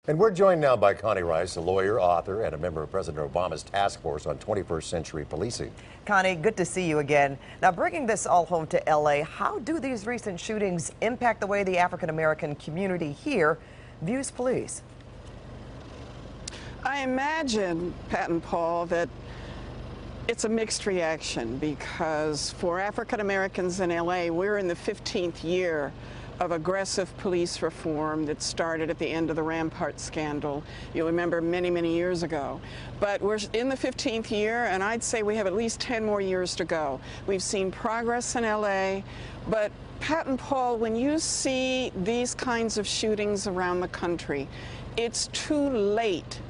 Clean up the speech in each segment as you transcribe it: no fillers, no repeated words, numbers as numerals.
And we're joined now by Connie Rice, a lawyer, author, and a member of President Obama's task force on 21st century policing. Connie, good to see you again. Now, bringing this all home to LA, how do these recent shootings impact the way the African-American community here views police? I imagine, Pat and Paul, that it's a mixed reaction because for African Americans in LA, we're in the 15th year of aggressive police reform that started at the end of the Rampart scandal. You'll remember many, many years ago. But we're in the 15th year, and I'd say we have at least 10 more years to go. We've seen progress in LA, but Pat and Paul, when you see these kinds of shootings around the country, it's too late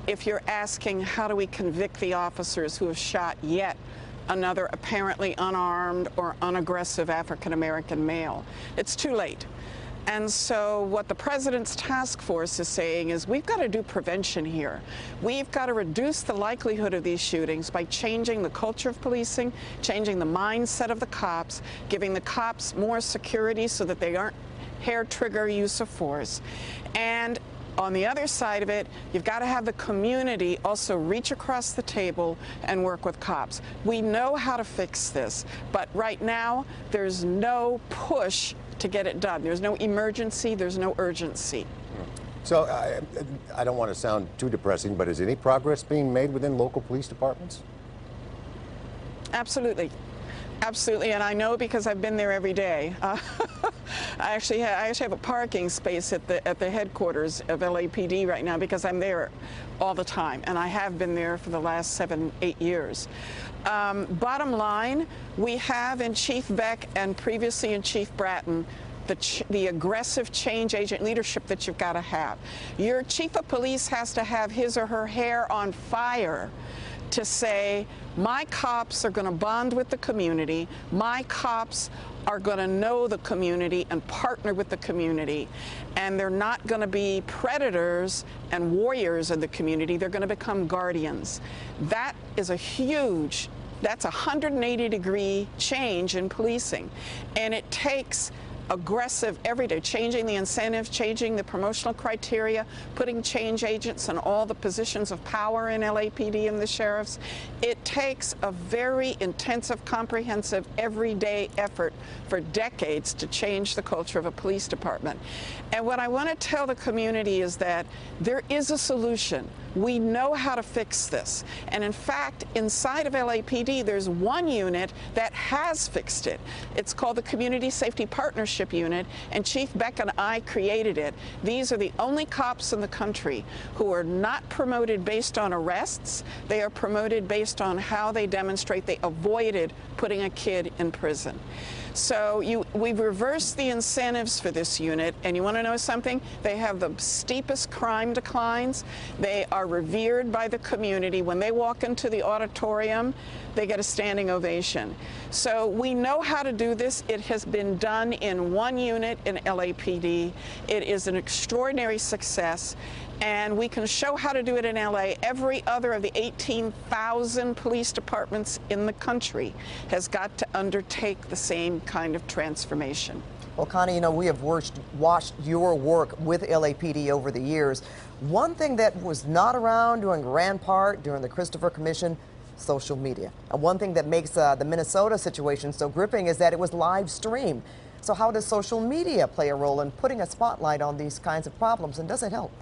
if you're asking how do we convict the officers who have shot yet another apparently unarmed or unaggressive African-American male. It's too late. And so what the president's task force is saying is we've got to do prevention here. We've got to reduce the likelihood of these shootings by changing the culture of policing, changing the mindset of the cops, giving the cops more security so that they aren't hair-trigger use of force. And on the other side of it, you've got to have the community also reach across the table and work with cops. We know how to fix this, but right now there's no push to get it done. There's no emergency, there's no urgency. So I don't want to sound too depressing, but is any progress being made within local police departments? Absolutely. Absolutely, and I know because I've been there every day. I actually have a parking space at the headquarters of LAPD right now because I'm there all the time, and I have been there for the last 7, 8 years. Bottom line, we have in Chief Beck and previously in Chief Bratton the aggressive change agent leadership that you've got to have. Your chief of police has to have his or her hair on fire to say, my cops are going to bond with the community, my cops are going to know the community and partner with the community, and they're not going to be predators and warriors of the community, they're going to become guardians. That is a huge, that's a 180-degree change in policing, and it takes aggressive every day, changing the incentives, changing the promotional criteria, putting change agents in all the positions of power in LAPD and the sheriffs. It takes a very intensive, comprehensive, everyday effort for decades to change the culture of a police department. And what I want to tell the community is that there is a solution. We know how to fix this. And in fact, inside of LAPD, there's one unit that has fixed it. It's called the Community Safety Partnership Unit, and Chief Beck and I created it. These are the only cops in the country who are not promoted based on arrests. They are promoted based on how they demonstrate they avoided putting a kid in prison. So we've reversed the incentives for this unit, and you want to know something? They have the steepest crime declines. They are revered by the community. When they walk into the auditorium, they get a standing ovation. So we know how to do this. It has been done in one unit in LAPD. It is an extraordinary success, and we can show how to do it in LA. Every other of the 18,000 police departments in the country has got to undertake the same kind of transformation. Well, Connie, you know, we have watched your work with LAPD over the years. One thing that was not around during Rampart, during the Christopher Commission, social media. And one thing that makes the Minnesota situation so gripping is that it was live streamed. So how does social media play a role in putting a spotlight on these kinds of problems, and does it help?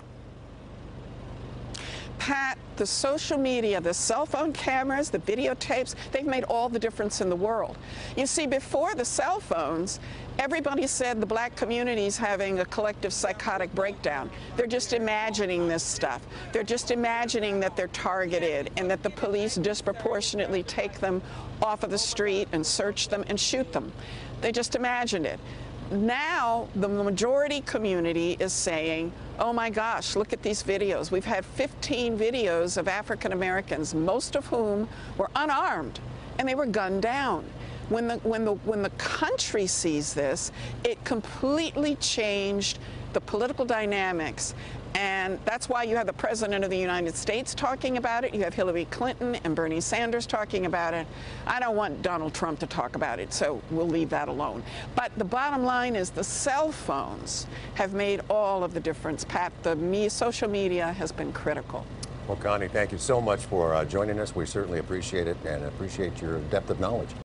Pat, the social media, the cell phone cameras, the videotapes, they've made all the difference in the world. You see, before the cell phones, everybody said the black community's having a collective psychotic breakdown. They're just imagining this stuff. They're just imagining that they're targeted and that the police disproportionately take them off of the street and search them and shoot them. They just imagined it. Now, the majority community is saying, oh my gosh, look at these videos. We've had 15 videos of African Americans, most of whom were unarmed, and they were gunned down. When the country sees this, it completely changed the political dynamics, And that's why you have the President of the United States talking about it. You have Hillary Clinton and Bernie Sanders talking about it. I don't want Donald Trump to talk about it, so we'll leave that alone. But the bottom line is the cell phones have made all of the difference, Pat. The social media has been critical. Well, Connie, thank you so much for joining us. We certainly appreciate it and appreciate your depth of knowledge.